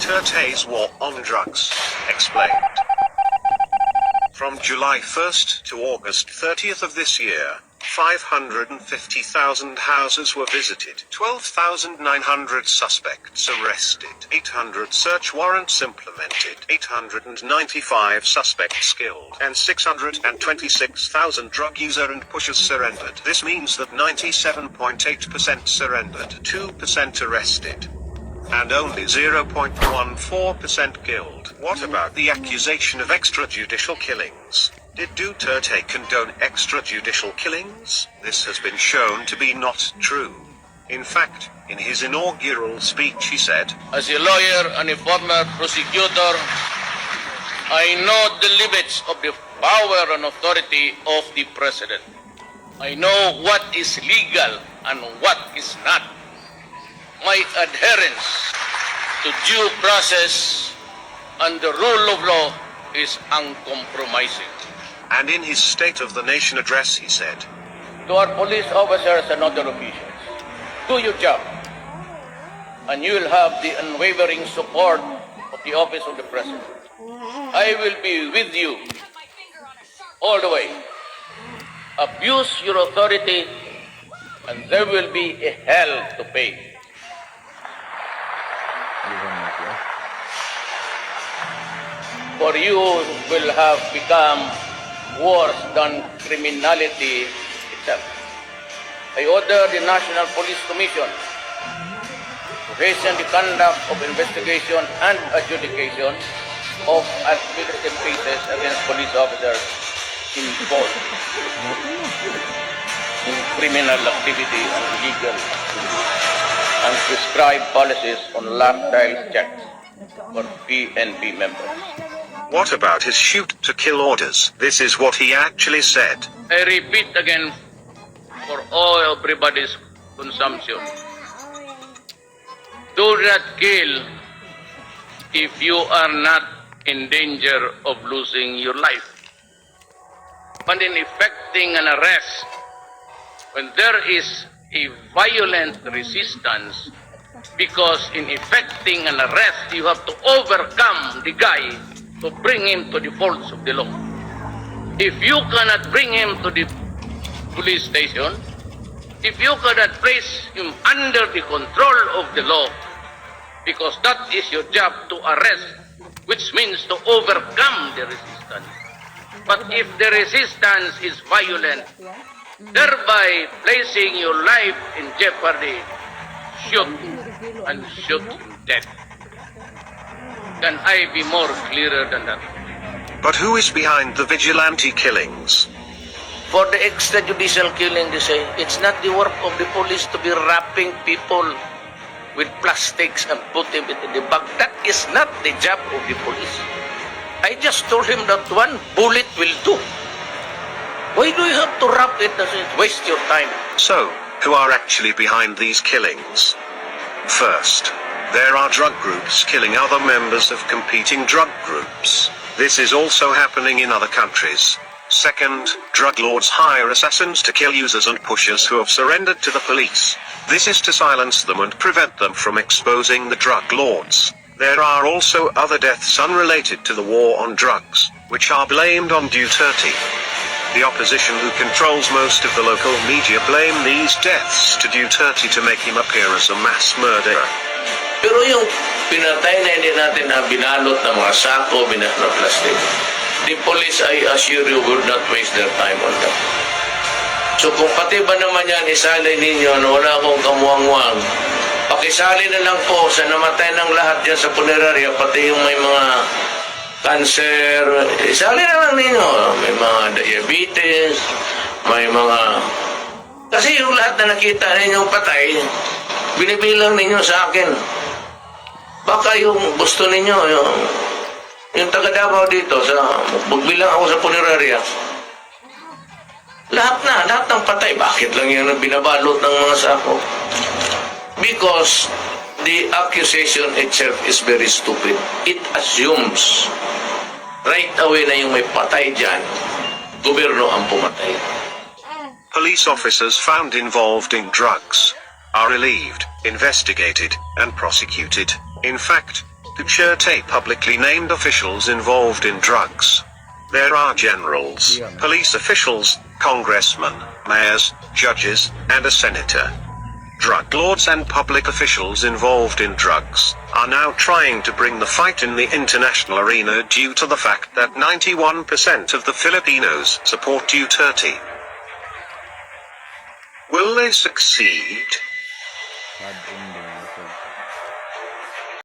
Duterte's war on drugs, explained. From July 1st to August 30th of this year, 550,000 houses were visited, 12,900 suspects arrested, 800 search warrants implemented, 895 suspects killed, and 626,000 drug user and pushers surrendered. This means that 97.8% surrendered, 2% arrested, and only 0.14% killed. What about the accusation of extrajudicial killings? Did Duterte condone extrajudicial killings? This has been shown to be not true. In fact, in his inaugural speech he said, "As a lawyer and a former prosecutor, I know the limits of the power and authority of the president. I know what is legal and what is not. My adherence to due process and the rule of law is uncompromising." And in his State of the Nation address he said, To our police officers and other officials, do your job, and you will have the unwavering support of the office of the president. I will be with you all the way. Abuse your authority, and there will be a hell to pay. For you will have become worse than criminality itself. I order the National Police Commission to hasten the conduct of investigation and adjudication of administrative cases against police officers involved in criminal activity and illegal and prescribe policies on lifestyle checks for PNP members. what about his shoot-to-kill orders? This is what he actually said. I repeat again for all everybody's consumption. Do not kill if you are not in danger of losing your life. But in effecting an arrest, when there is a violent resistance, because in effecting an arrest, you have to overcome the guy to bring him to the folds of the law. If you cannot bring him to the police station, if you cannot place him under the control of the law, because that is your job to arrest, which means to overcome the resistance. But if the resistance is violent, thereby placing your life in jeopardy, shoot and shoot him dead. Can I be more clearer than that? But who is behind the vigilante killings? For the extrajudicial killing, they say, it's not the work of the police to be wrapping people with plastics and put them into the bag. That is not the job of the police. I just told him that one bullet will do. Why do you have to wrap it? Doesn't waste your time. So, who are actually behind these killings? First, there are drug groups killing other members of competing drug groups. This is also happening in other countries. Second, drug lords hire assassins to kill users and pushers who have surrendered to the police. This is to silence them and prevent them from exposing the drug lords. There are also other deaths unrelated to the war on drugs, which are blamed on Duterte. The opposition who controls most of the local media blame these deaths to Duterte to make him appear as a mass murderer. Pero yung pinatay na hindi natin na binalot ng mga sako, binat na plastic, the police, I assure you, would not waste their time on that. So kung pati ba naman yan isali ninyo na wala akong kamuang-muang, pakisali na lang po sa namatay ng lahat dyan sa punerarya, pati yung may mga cancer, isali na lang ninyo. May mga diabetes, may mga... Kasi yung lahat na nakita ninyong patay, binibilang ninyo sa akin. Baka yung gusto ninyo, yung taga-Davao dito, magbilang ako sa punerarya, lahat ng patay. Bakit lang yan ang binabalot ng mga sako? Because the accusation itself is very stupid. It assumes right away na yung may patay dyan, gobyerno ang pumatay. Police officers found involved in drugs are relieved, investigated, and prosecuted. In fact, Duterte publicly named officials involved in drugs. There are generals, police officials, congressmen, mayors, judges, and a senator. Drug lords and public officials involved in drugs are now trying to bring the fight in the international arena due to the fact that 91% of the Filipinos support Duterte. Will they succeed?